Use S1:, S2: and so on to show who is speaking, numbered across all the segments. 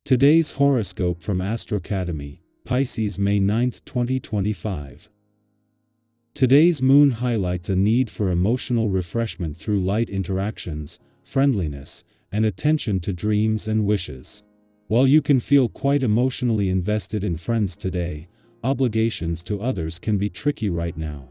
S1: Today's horoscope from Astrocademy, Pisces, May 9, 2025. Today's moon highlights a need for emotional refreshment through light interactions, friendliness, and attention to dreams and wishes. While you can feel quite emotionally invested in friends today, obligations to others can be tricky right now.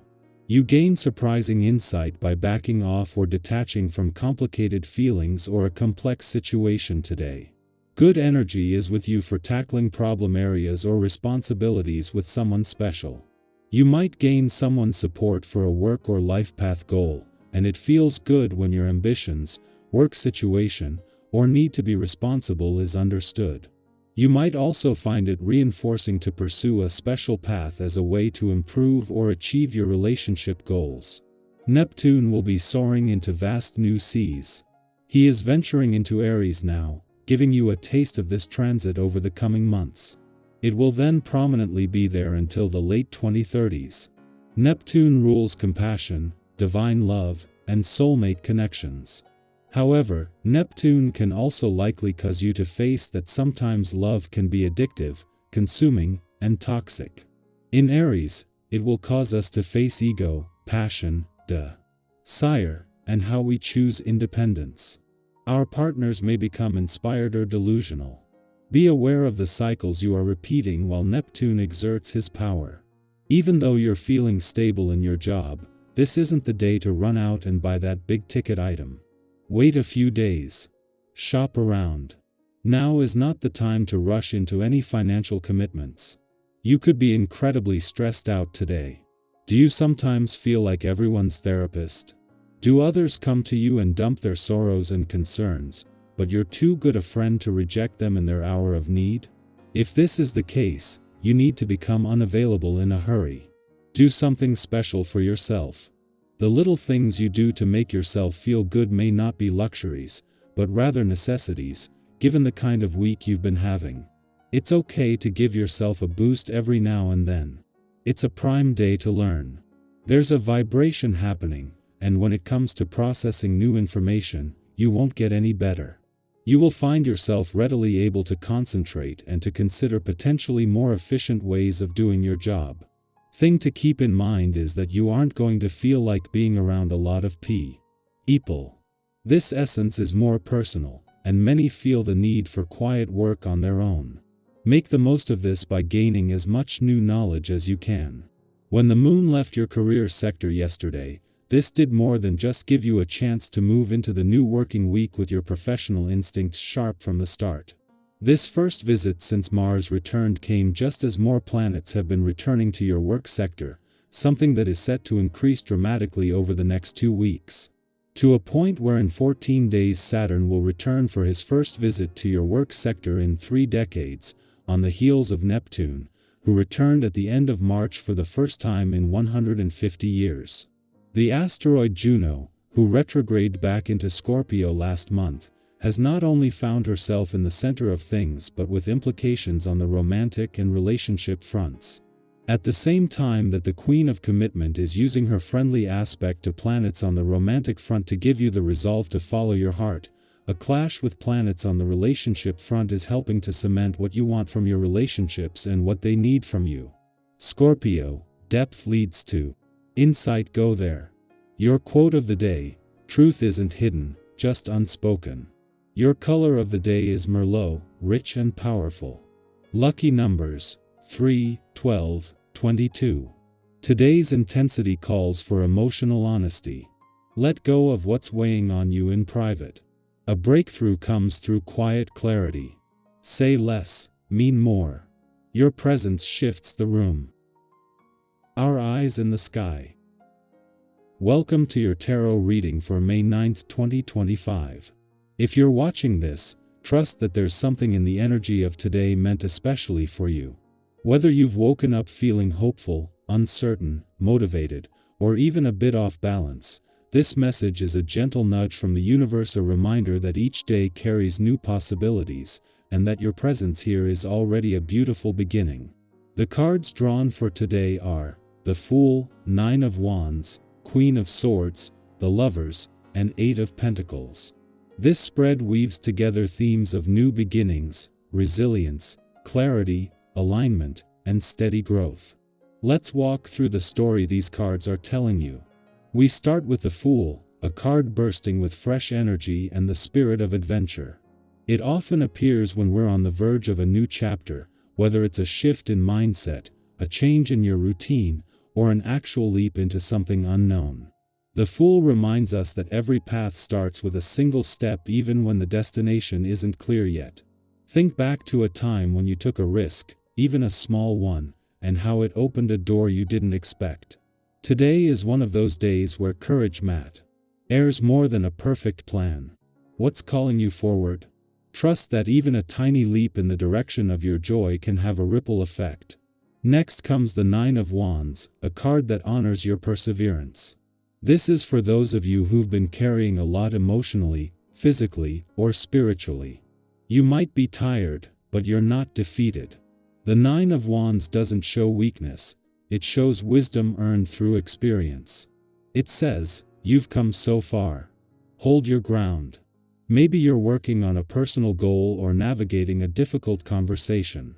S1: You gain surprising insight by backing off or detaching from complicated feelings or a complex situation today. Good energy is with you for tackling problem areas or responsibilities with someone special. You might gain someone's support for a work or life path goal, and it feels good when your ambitions, work situation, or need to be responsible is understood. You might also find it reinforcing to pursue a special path as a way to improve or achieve your relationship goals. Neptune will be soaring into vast new seas. He is venturing into Aries now, giving you a taste of this transit over the coming months. It will then prominently be there until the late 2030s. Neptune rules compassion, divine love, and soulmate connections. However, Neptune can also likely cause you to face that sometimes love can be addictive, consuming, and toxic. In Aries, it will cause us to face ego, passion, desire, and how we choose independence. Our partners may become inspired or delusional. Be aware of the cycles you are repeating while Neptune exerts his power. Even though you're feeling stable in your job, this isn't the day to run out and buy that big-ticket item. Wait a few days. Shop around. Now is not the time to rush into any financial commitments. You could be incredibly stressed out today. Do you sometimes feel like everyone's therapist? Do others come to you and dump their sorrows and concerns, but you're too good a friend to reject them in their hour of need? If this is the case, you need to become unavailable in a hurry. Do something special for yourself. The little things you do to make yourself feel good may not be luxuries, but rather necessities, given the kind of week you've been having. It's okay to give yourself a boost every now and then. It's a prime day to learn. There's a vibration happening, and when it comes to processing new information, you won't get any better. You will find yourself readily able to concentrate and to consider potentially more efficient ways of doing your job. Thing to keep in mind is that you aren't going to feel like being around a lot of people. This essence is more personal, and many feel the need for quiet work on their own. Make the most of this by gaining as much new knowledge as you can. When the moon left your career sector yesterday, this did more than just give you a chance to move into the new working week with your professional instincts sharp from the start. This first visit since Mars returned came just as more planets have been returning to your work sector, something that is set to increase dramatically over the next 2 weeks. To a point where in 14 days Saturn will return for his first visit to your work sector in 3 decades, on the heels of Neptune, who returned at the end of March for the first time in 150 years. The asteroid Juno, who retrograded back into Scorpio last month, has not only found herself in the center of things but with implications on the romantic and relationship fronts. At the same time that the Queen of Commitment is using her friendly aspect to planets on the romantic front to give you the resolve to follow your heart, a clash with planets on the relationship front is helping to cement what you want from your relationships and what they need from you. Scorpio, depth leads to insight. Go there. Your quote of the day: truth isn't hidden, just unspoken. Your color of the day is Merlot, rich and powerful. Lucky numbers: 3, 12, 22. Today's intensity calls for emotional honesty. Let go of what's weighing on you in private. A breakthrough comes through quiet clarity. Say less, mean more. Your presence shifts the room. Our eyes in the sky. Welcome to your tarot reading for May 9, 2025. If you're watching this, trust that there's something in the energy of today meant especially for you. Whether you've woken up feeling hopeful, uncertain, motivated, or even a bit off balance, this message is a gentle nudge from the universe, a reminder that each day carries new possibilities, and that your presence here is already a beautiful beginning. The cards drawn for today are the Fool, 9 of Wands, Queen of Swords, the Lovers, and 8 of Pentacles. This spread weaves together themes of new beginnings, resilience, clarity, alignment, and steady growth. Let's walk through the story these cards are telling you. We start with the Fool, a card bursting with fresh energy and the spirit of adventure. It often appears when we're on the verge of a new chapter, whether it's a shift in mindset, a change in your routine, or an actual leap into something unknown. The Fool reminds us that every path starts with a single step even when the destination isn't clear yet. Think back to a time when you took a risk, even a small one, and how it opened a door you didn't expect. Today is one of those days where courage matters more than a perfect plan. What's calling you forward? Trust that even a tiny leap in the direction of your joy can have a ripple effect. Next comes the Nine of Wands, a card that honors your perseverance. This is for those of you who've been carrying a lot emotionally, physically, or spiritually. You might be tired, but you're not defeated. The Nine of Wands doesn't show weakness, it shows wisdom earned through experience. It says, "You've come so far. Hold your ground." Maybe you're working on a personal goal or navigating a difficult conversation.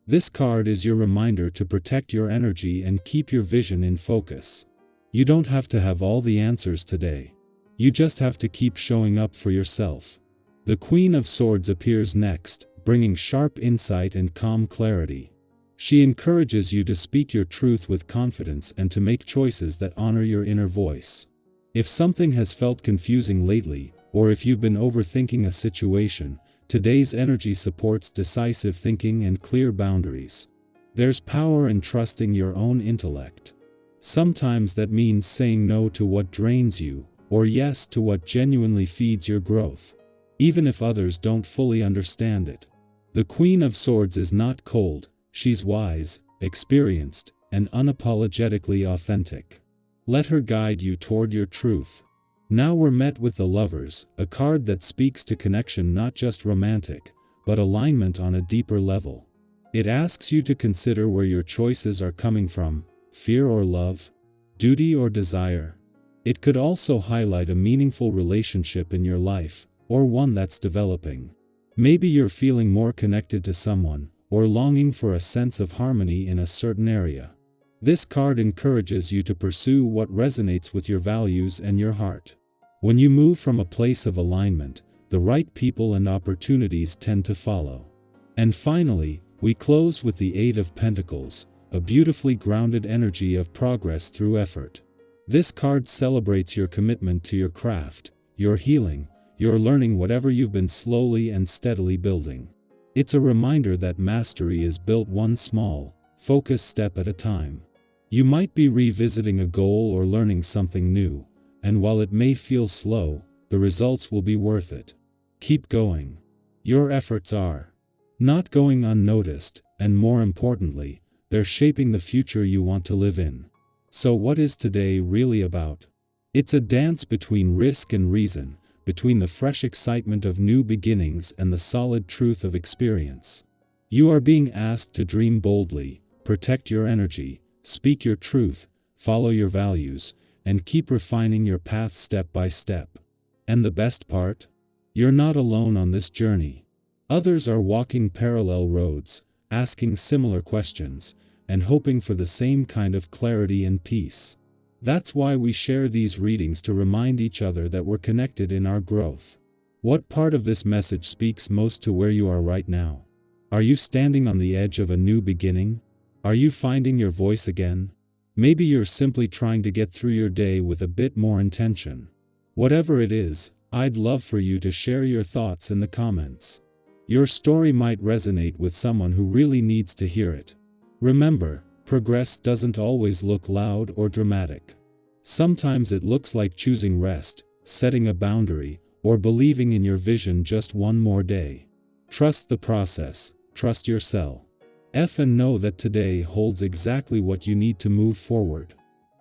S1: This card is your reminder to protect your energy and keep your vision in focus. You don't have to have all the answers today. You just have to keep showing up for yourself. The Queen of Swords appears next, bringing sharp insight and calm clarity. She encourages you to speak your truth with confidence and to make choices that honor your inner voice. If something has felt confusing lately, or if you've been overthinking a situation, today's energy supports decisive thinking and clear boundaries. There's power in trusting your own intellect. Sometimes that means saying no to what drains you, or yes to what genuinely feeds your growth, even if others don't fully understand it. The Queen of Swords is not cold, she's wise, experienced, and unapologetically authentic. Let her guide you toward your truth. Now we're met with the Lovers, a card that speaks to connection, not just romantic, but alignment on a deeper level. It asks you to consider where your choices are coming from, fear or love, duty or desire. It could also highlight a meaningful relationship in your life, or one that's developing. Maybe you're feeling more connected to someone, or longing for a sense of harmony in a certain area. This card encourages you to pursue what resonates with your values and your heart. When you move from a place of alignment, the right people and opportunities tend to follow. And finally, we close with the Eight of Pentacles, a beautifully grounded energy of progress through effort. This card celebrates your commitment to your craft, your healing, your learning whatever you've been slowly and steadily building. It's a reminder that mastery is built one small, focused step at a time. You might be revisiting a goal or learning something new, and while it may feel slow, the results will be worth it. Keep going. Your efforts are not going unnoticed, and more importantly, they're shaping the future you want to live in. So what is today really about? It's a dance between risk and reason, between the fresh excitement of new beginnings and the solid truth of experience. You are being asked to dream boldly, protect your energy, speak your truth, follow your values, and keep refining your path step by step. And the best part? You're not alone on this journey. Others are walking parallel roads, asking similar questions, and hoping for the same kind of clarity and peace. That's why we share these readings, to remind each other that we're connected in our growth. What part of this message speaks most to where you are right now? Are you standing on the edge of a new beginning? Are you finding your voice again? Maybe you're simply trying to get through your day with a bit more intention. Whatever it is, I'd love for you to share your thoughts in the comments. Your story might resonate with someone who really needs to hear it. Remember, progress doesn't always look loud or dramatic. Sometimes it looks like choosing rest, setting a boundary, or believing in your vision just one more day. Trust the process, trust yourself. And know that today holds exactly what you need to move forward.